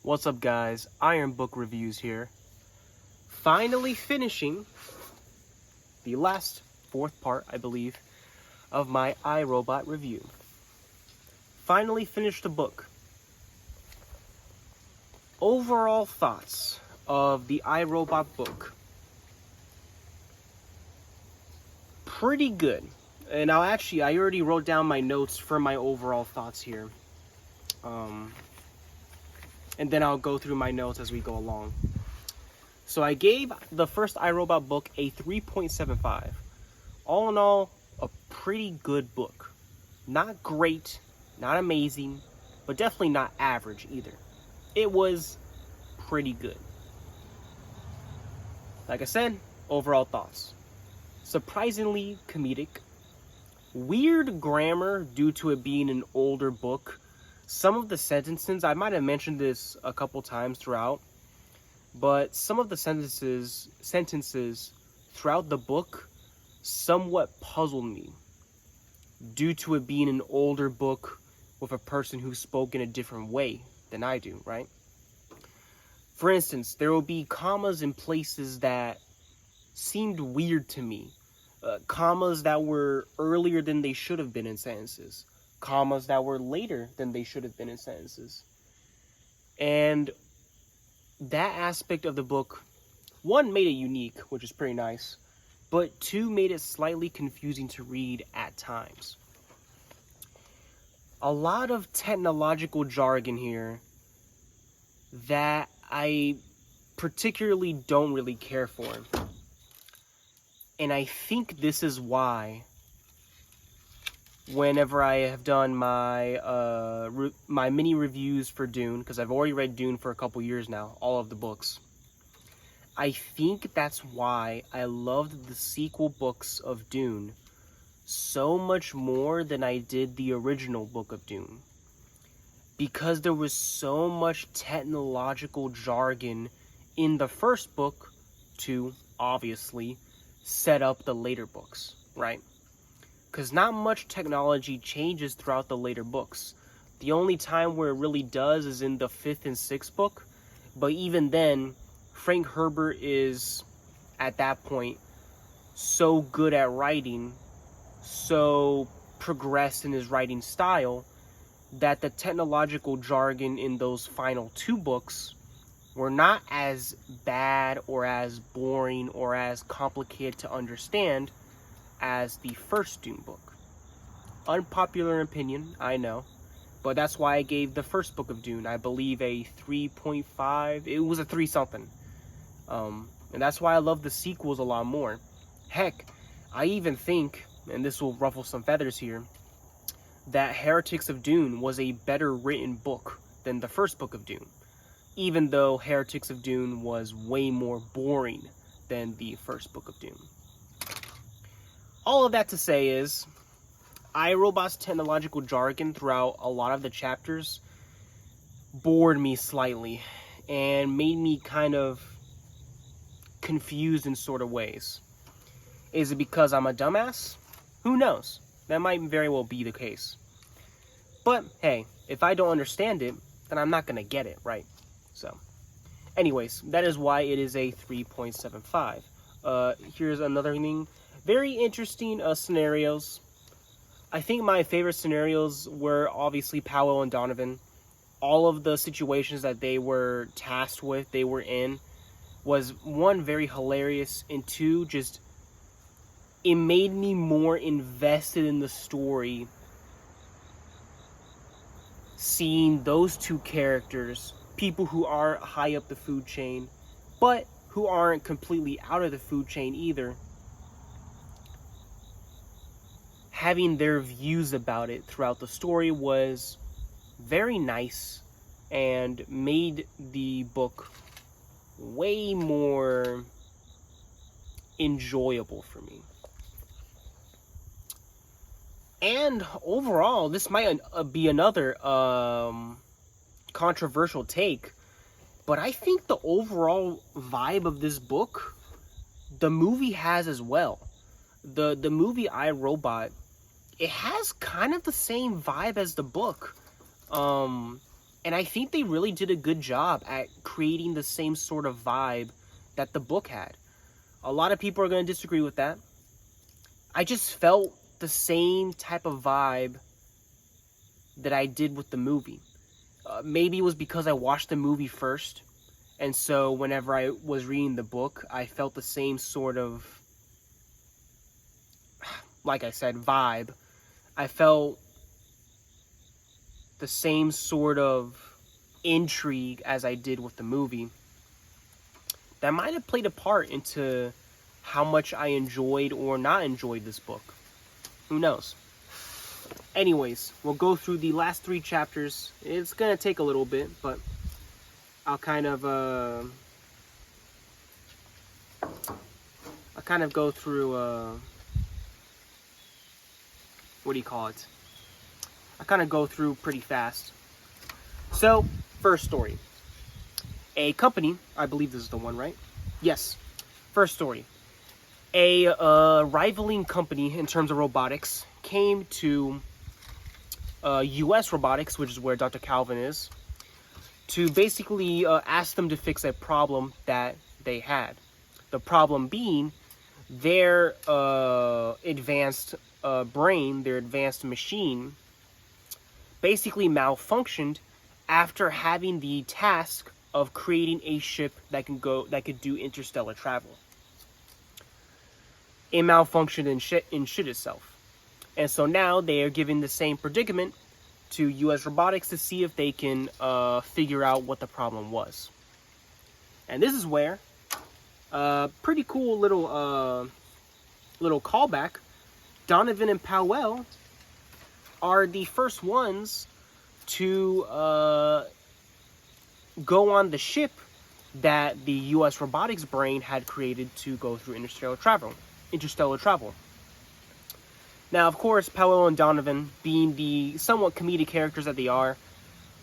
What's up, guys? Iron Book Reviews here. Finally finishing the last fourth part, I believe, of my iRobot review. Finally finished the book. Overall thoughts of the iRobot book. Pretty good. And I already wrote down my notes for my overall thoughts here. And then I'll go through my notes as we go along. So I gave the first iRobot book a 3.75. All in all, a pretty good book. Not great, not amazing, but definitely not average either. It was pretty good. Like I said, overall thoughts. Surprisingly comedic. Weird grammar due to it being an older book. Some of the sentences, I might have mentioned this a couple times throughout, but some of the sentences throughout the book somewhat puzzled me due to it being an older book with a person who spoke in a different way than I do, right? For instance, there will be commas in places that seemed weird to me. Commas that were earlier than they should have been in sentences. Commas that were later than they should have been in sentences. And that aspect of the book, one, made it unique, which is pretty nice, but two, made it slightly confusing to read at times. A lot of technological jargon here that I particularly don't really care for. And I think this is why whenever I have done my my mini reviews for Dune, because I've already read Dune for a couple years now, all of the books. I think that's why I loved the sequel books of Dune so much more than I did the original book of Dune. Because there was so much technological jargon in the first book to, obviously, set up the later books, right? Because not much technology changes throughout the later books. The only time where it really does is in the 5th and 6th book. But even then, Frank Herbert is, at that point, so good at writing, so progressed in his writing style, that the technological jargon in those final 2 books were not as bad or as boring or as complicated to understand as the first Dune book. Unpopular opinion, I know, but that's why I gave the first book of Dune, I believe, a 3.5. It was a 3 something. And that's why I love the sequels a lot more. Heck, I even think, and this will ruffle some feathers here, that Heretics of Dune was a better written book than the first book of Dune, even though Heretics of Dune was way more boring than the first book of Dune. All of that to say is, iRobot's technological jargon throughout a lot of the chapters bored me slightly and made me kind of confused in sort of ways. Is it because I'm a dumbass? Who knows? That might very well be the case. But hey, if I don't understand it, then I'm not going to get it, right? So, anyways, that is why it is a 3.75. Here's another thing. Very interesting scenarios. I think my favorite scenarios were obviously Powell and Donovan. All of the situations that they were tasked with, they were in, was one, very hilarious, and two, just, it made me more invested in the story seeing those two characters, people who are high up the food chain, but who aren't completely out of the food chain either, having their views about it throughout the story was very nice and made the book way more enjoyable for me. And overall, this might be another controversial take, but I think the overall vibe of this book, the movie has as well. The movie iRobot, it has kind of the same vibe as the book. And I think they really did a good job at creating the same sort of vibe that the book had. A lot of people are going to disagree with that. I just felt the same type of vibe that I did with the movie. Maybe it was because I watched the movie first, and so whenever I was reading the book, I felt the same sort of, like I said, vibe. I felt the same sort of intrigue as I did with the movie. That might have played a part into how much I enjoyed or not enjoyed this book. Who knows? Anyways, we'll go through the last 3 chapters. It's going to take a little bit, but I'll kind of go through, what do you call it? I kind of go through pretty fast. So, first story. A company, I believe this is the one, right? Yes. First story. A rivaling company in terms of robotics came to US Robotics, which is where Dr. Calvin is, to basically ask them to fix a problem that they had. The problem being their advanced brain, their advanced machine, basically malfunctioned after having the task of creating a ship that could do interstellar travel. It malfunctioned and shit itself. And so now they are giving the same predicament to US Robotics to see if they can figure out what the problem was. And this is where pretty cool little callback. Donovan and Powell are the first ones to go on the ship that the US Robotics brain had created to go through interstellar travel. Now, of course, Powell and Donovan, being the somewhat comedic characters that they are,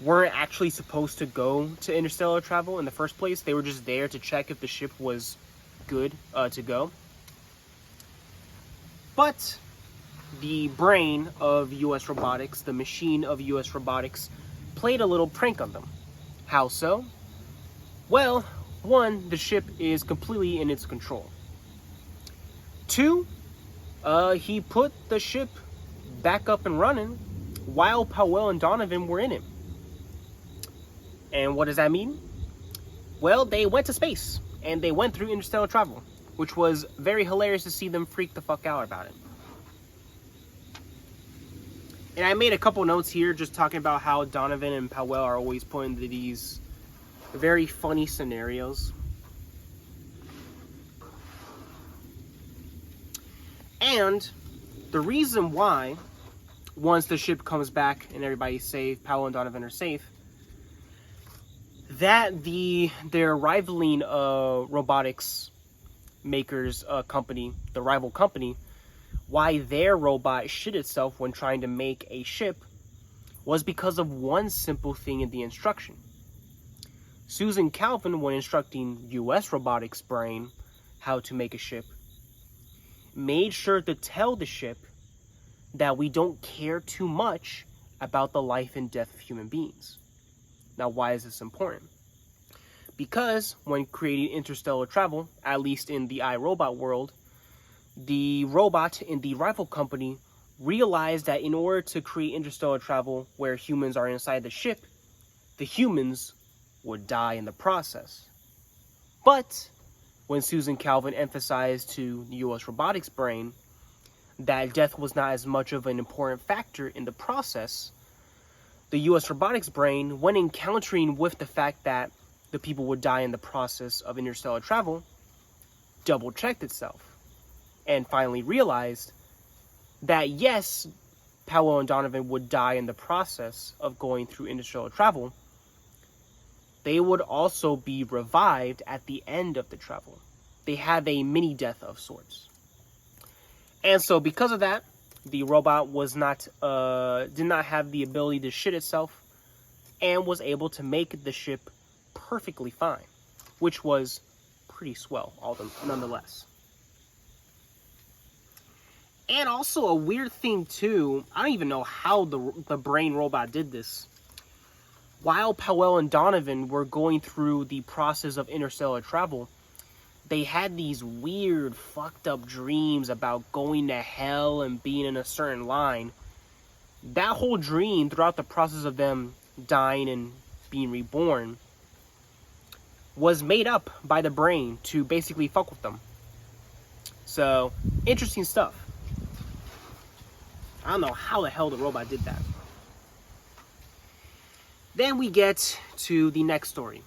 weren't actually supposed to go to interstellar travel in the first place. They were just there to check if the ship was good to go. But the brain of US Robotics, the machine of US Robotics, played a little prank on them. How so? Well, 1, the ship is completely in its control. 2, he put the ship back up and running while Powell and Donovan were in it. And what does that mean? Well, they went to space, and they went through interstellar travel, which was very hilarious to see them freak the fuck out about it. And I made a couple notes here just talking about how Donovan and Powell are always put into these very funny scenarios. And the reason why, once the ship comes back and everybody's safe, Powell and Donovan are safe, that their rivaling robotics makers company, the rival company, why their robot shit itself when trying to make a ship was because of one simple thing in the instruction. Susan Calvin, when instructing US Robotics brain how to make a ship, made sure to tell the ship that we don't care too much about the life and death of human beings. Now, why is this important? Because when creating interstellar travel, at least in the iRobot world, the robot in the rival company realized that in order to create interstellar travel where humans are inside the ship, the humans would die in the process. But when Susan Calvin emphasized to the US Robotics brain that death was not as much of an important factor in the process, the US Robotics brain, when encountering with the fact that the people would die in the process of interstellar travel, double-checked itself and finally realized that yes, Powell and Donovan would die in the process of going through interstellar travel, they would also be revived at the end of the travel. They have a mini death of sorts. And so because of that, the robot was did not have the ability to shit itself and was able to make the ship perfectly fine, which was pretty swell, nonetheless. And also a weird thing too, I don't even know how the brain robot did this, while Powell and Donovan were going through the process of interstellar travel, they had these weird, fucked up dreams about going to hell and being in a certain line. That whole dream, throughout the process of them dying and being reborn, was made up by the brain to basically fuck with them. So, interesting stuff. I don't know how the hell the robot did that. Then we get to the next story,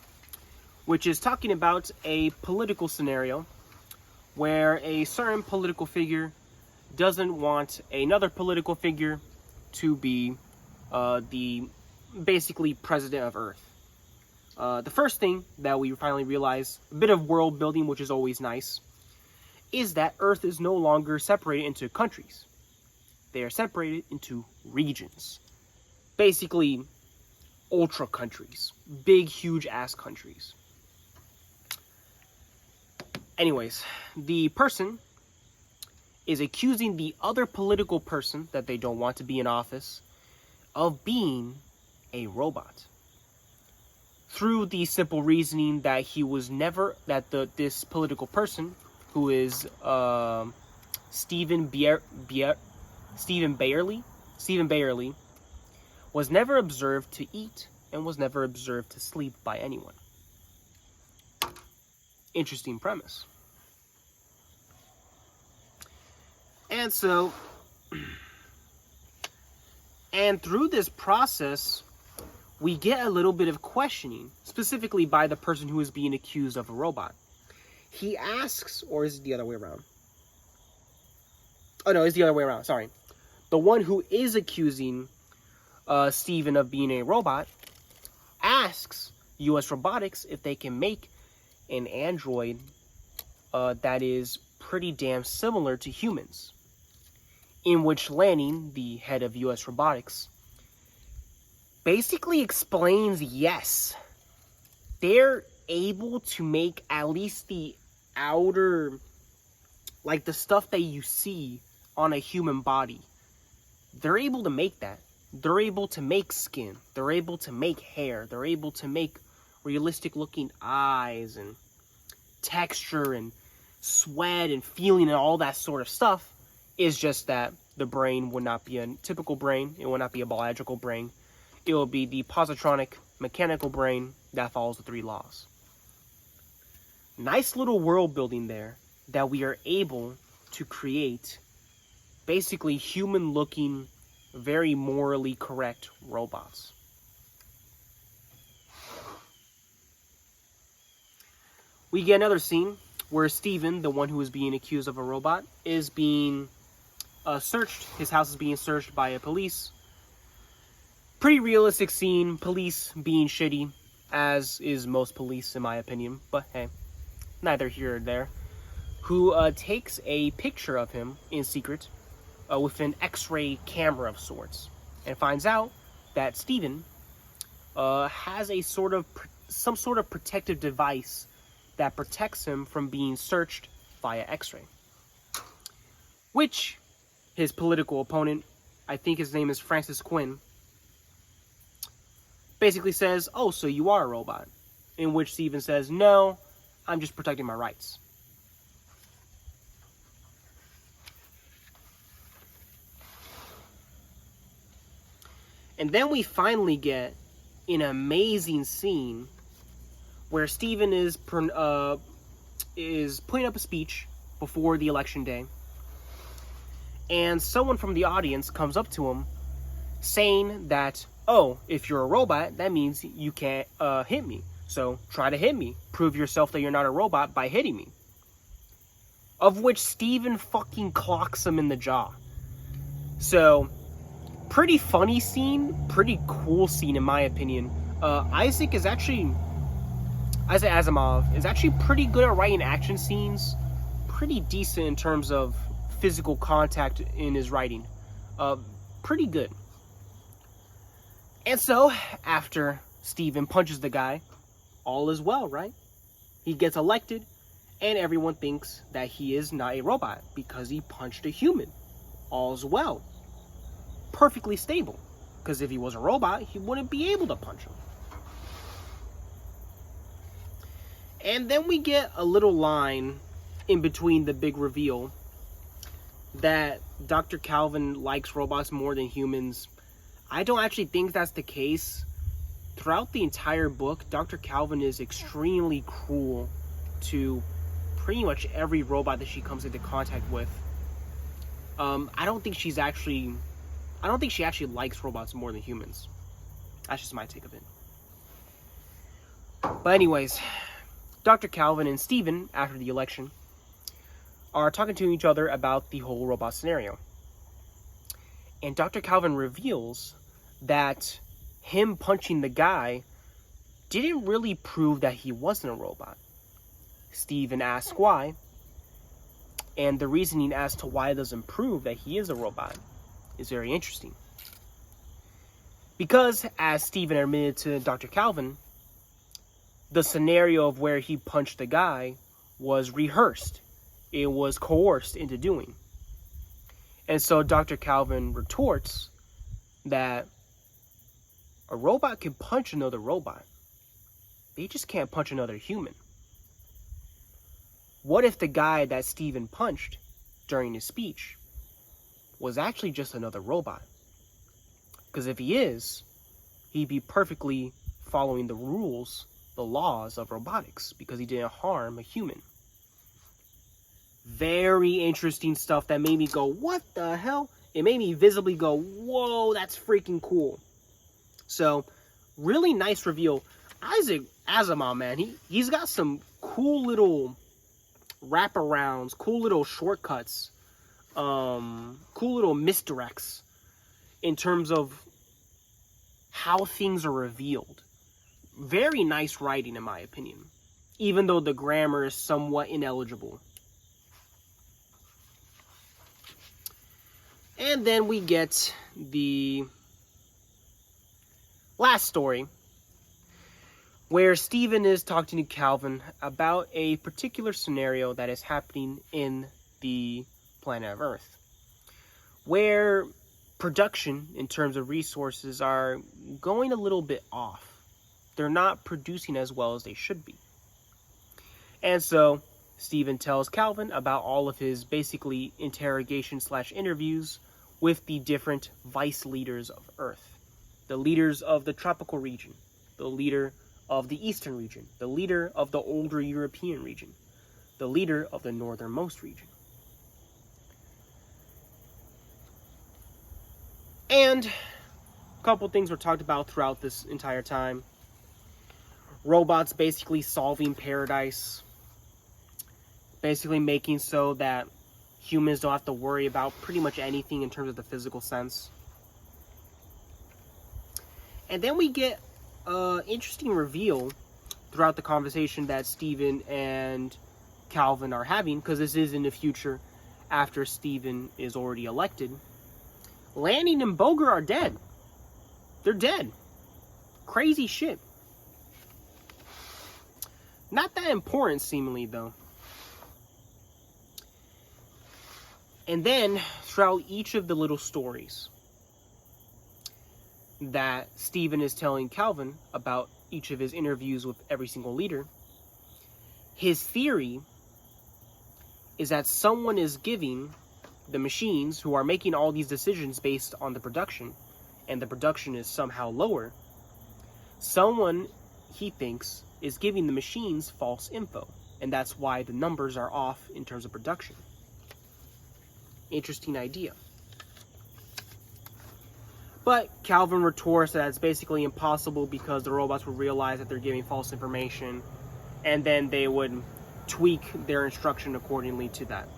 which is talking about a political scenario where a certain political figure doesn't want another political figure to be the basically president of Earth. The first thing that we finally realize, a bit of world building, which is always nice, is that Earth is no longer separated into countries. They are separated into regions. Basically, ultra countries. Big, huge ass countries. Anyways, the person is accusing the other political person that they don't want to be in office of being a robot. Through the simple reasoning that he was never, that this political person, who is Stephen Bayerly, was never observed to eat and was never observed to sleep by anyone. Interesting premise. And so, and through this process, we get a little bit of questioning, specifically by the person who is being accused of a robot. He asks, or is it the other way around? Oh no, it's the other way around, sorry. The one who is accusing Steven of being a robot asks US Robotics if they can make an android that is pretty damn similar to humans. In which Lanning, the head of US Robotics, basically explains yes, they're able to make at least the outer, like the stuff that you see on a human body. They're able to make that. They're able to make skin. They're able to make hair. They're able to make realistic looking eyes and texture and sweat and feeling and all that sort of stuff. Is just that the brain would not be a typical brain. It would not be a biological brain. It will be the positronic mechanical brain that follows the 3 laws. Nice little world building there that we are able to create basically human looking, very morally correct robots. We get another scene where Steven, the one who is being accused of a robot, is being searched. His house is being searched by a police. Pretty realistic scene, police being shitty, as is most police in my opinion, but hey, neither here or there. Who takes a picture of him in secret with an X-ray camera of sorts, and finds out that Steven has some sort of protective device that protects him from being searched via X-ray. Which his political opponent, I think his name is Francis Quinn, basically says, "Oh, so you are a robot." In which Steven says, "No, I'm just protecting my rights." And then we finally get an amazing scene where Steven is putting up a speech before the election day, and someone from the audience comes up to him saying that, "Oh, if you're a robot, that means you can't hit me. So try to hit me. Prove yourself that you're not a robot by hitting me." Of which Steven fucking clocks him in the jaw. So, pretty funny scene, pretty cool scene in my opinion. Isaac Asimov is actually pretty good at writing action scenes. Pretty decent in terms of physical contact in his writing. Pretty good. And so, after Steven punches the guy, all is well, right? He gets elected, and everyone thinks that he is not a robot because he punched a human. All's well. Perfectly stable. Because if he was a robot, he wouldn't be able to punch him. And then we get a little line in between the big reveal that Dr. Calvin likes robots more than humans. I don't actually think that's the case. Throughout the entire book, Dr. Calvin is extremely cruel to pretty much every robot that she comes into contact with. I don't think she actually likes robots more than humans. That's just my take of it. But anyways, Dr. Calvin and Steven, after the election, are talking to each other about the whole robot scenario. And Dr. Calvin reveals that him punching the guy didn't really prove that he wasn't a robot. Steven asks why, and the reasoning as to why it doesn't prove that he is a robot is very interesting. Because, as Steven admitted to Dr. Calvin, the scenario of where he punched the guy was rehearsed. It was coerced into doing. And so Dr. Calvin retorts that a robot can punch another robot. They just can't punch another human. What if the guy that Steven punched during his speech was actually just another robot? Because if he is, he'd be perfectly following the rules, the laws of robotics, because he didn't harm a human. Very interesting stuff that made me go, what the hell? It made me visibly go, whoa, that's freaking cool. So, really nice reveal. Isaac Asimov, man, he's got some cool little wraparounds, cool little shortcuts, cool little misdirects in terms of how things are revealed. Very nice writing, in my opinion, even though the grammar is somewhat ineligible. And then we get the last story, where Steven is talking to Calvin about a particular scenario that is happening in the planet of Earth, where production in terms of resources are going a little bit off. They're not producing as well as they should be. And so Steven tells Calvin about all of his basically interrogation/interviews with the different vice leaders of Earth. The leaders of the tropical region, the leader of the eastern region, the leader of the older European region, the leader of the northernmost region. And a couple things were talked about throughout this entire time. Robots basically solving paradise, basically making so that humans don't have to worry about pretty much anything in terms of the physical sense. And then we get an interesting reveal throughout the conversation that Steven and Calvin are having, because this is in the future after Steven is already elected. Lanning and Boger are dead. They're dead. Crazy shit. Not that important, seemingly, though. And then, throughout each of the little stories that Steven is telling Calvin about each of his interviews with every single leader, his theory is that someone is giving the machines who are making all these decisions based on the production, and the production is somehow lower, someone, he thinks, is giving the machines false info, and that's why the numbers are off in terms of production. Interesting idea. But Calvin retorts that it's basically impossible because the robots would realize that they're giving false information, and then they would tweak their instruction accordingly to that.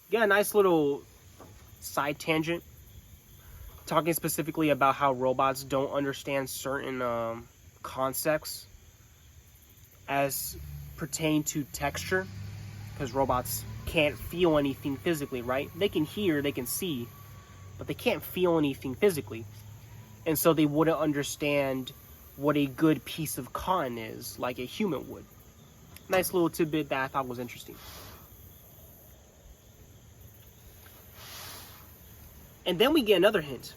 Yeah, a nice little side tangent, talking specifically about how robots don't understand certain concepts as pertain to texture, because robots can't feel anything physically, right? They can hear, they can see, but they can't feel anything physically, and so they wouldn't understand what a good piece of cotton is like a human would. Nice little tidbit that I thought was interesting. And then we get another hint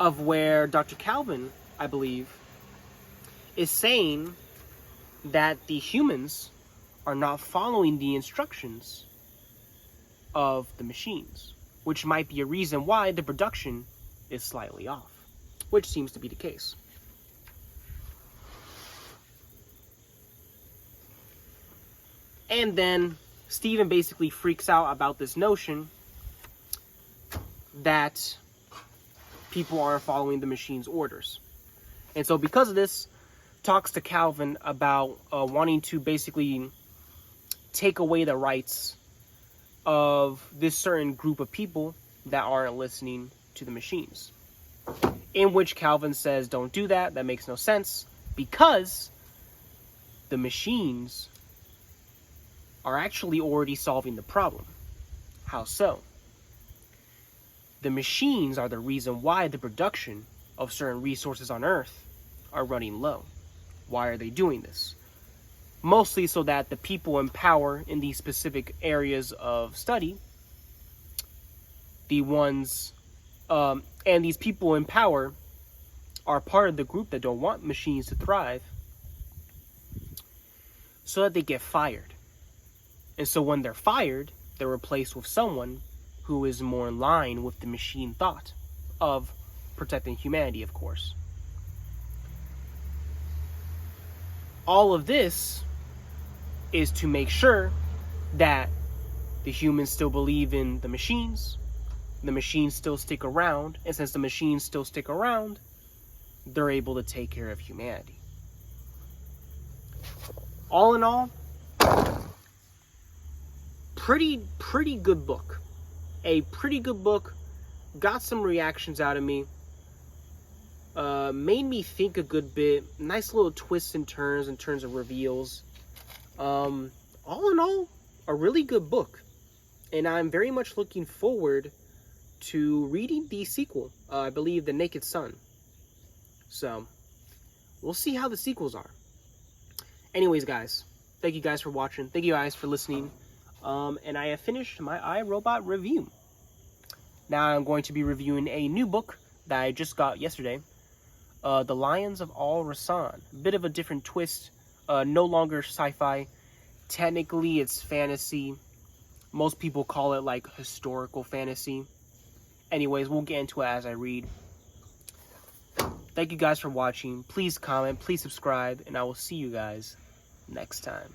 of where Dr. Calvin, I believe, is saying that the humans are not following the instructions of the machines, which might be a reason why the production is slightly off, which seems to be the case. And then Stephen basically freaks out about this notion that people aren't following the machine's orders. And so because of this, talks to Calvin about wanting to basically take away the rights of this certain group of people that aren't listening to the machines. In which Calvin says, don't do that. That makes no sense, because the machines are actually already solving the problem. How so? The machines are the reason why the production of certain resources on Earth are running low. Why are they doing this? Mostly so that the people in power in these specific areas of study, the ones, and these people in power are part of the group that don't want machines to thrive, so that they get fired. And so when they're fired, they're replaced with someone who is more in line with the machine thought of protecting humanity, of course. All of this is to make sure that the humans still believe in the machines still stick around, and since the machines still stick around, they're able to take care of humanity. All in all, pretty good book. A pretty good book. Got some reactions out of me. Made me think a good bit. Nice little twists and turns in terms of reveals. All in all, a really good book. And I'm very much looking forward to reading the sequel. I believe The Naked Sun. So, we'll see how the sequels are. Anyways, guys, thank you guys for watching. Thank you guys for listening. And I have finished my iRobot review. Now I'm going to be reviewing a new book that I just got yesterday. The Lions of Al-Rassan. A bit of a different twist. No longer sci-fi. Technically, it's fantasy. Most people call it like historical fantasy. Anyways, we'll get into it as I read. Thank you guys for watching. Please comment, please subscribe, and I will see you guys next time.